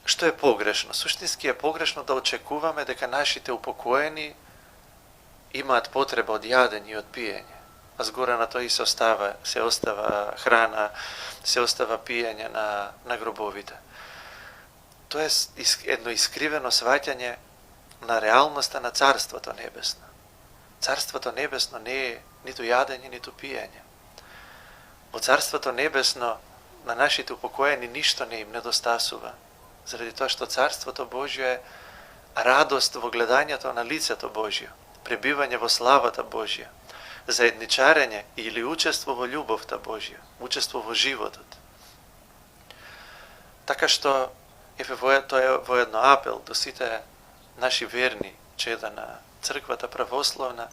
Што е погрешно? Суштински е погрешно да очекуваме дека нашите упокоени имаат потреба од јадење и од пиење. А згоре на тоа и се остава храна, се остава пиење на гробовите. Тоа е едно искривено сваќање на реалноста на Царството Небесно. Царството Небесно не е ниту јадење, ниту пиење. Во Царството Небесно на нашите упокоени ништо не им недостасува, заради тоа што Царството Божјо е радост во гледањето на лицето Божјо, пребивање во славата Божја, заедничарење или учество во љубовта Божја, учество во животот. Така што, тоа е во едно апел до сите наши верни чеда на црквата православна,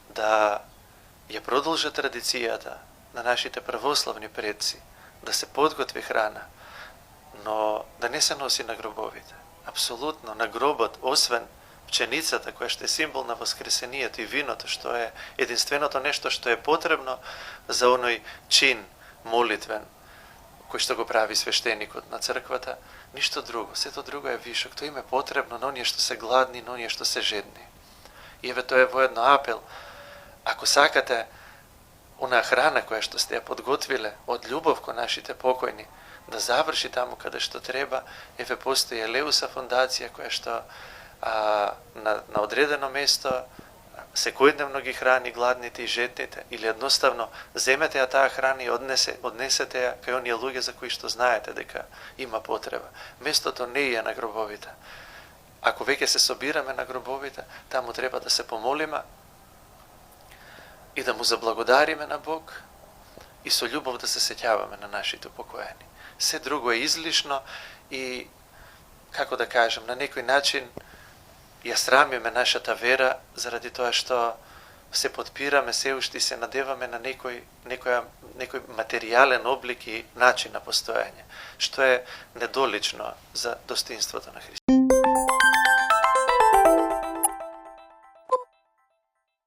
да ја продолжат традицијата на нашите православни предци, да се подготви храна, но да не се носи на гробовите. Апсолутно, на гробот, освен пченицата, која што е символ на воскресението, и виното, што е единственото нешто што е потребно за оној чин молитвен, кој што го прави свештеникот на црквата, ништо друго. Сето друго е вишок. Тоа им е потребно на оние што се гладни, на оние што се жедни. И еве тоа е во едно апел. Ако сакате онаа храна која што сте ја подготвиле од љубов кон нашите покојни, да заврши таму каде што треба, еве постои Елеуса фондација која што на одредено место секојдневно ги храни гладните и жедните, или едноставно земете ја таа храна и однесете ја кај оние луѓе за кои што знаете дека има потреба. Местото не е на гробовите. Ако веќе се собираме на гробовите, таму треба да се помолиме и да му заблагодариме на Бог и со љубов да се сеќаваме на нашите упокоени. Се друго е излишно и, како да кажем, на некој начин ја срамиме нашата вера заради тоа што се подпираме, се уште се надеваме на некој материјален облик и начин на постојање, што е недолично за достоинството на Христа.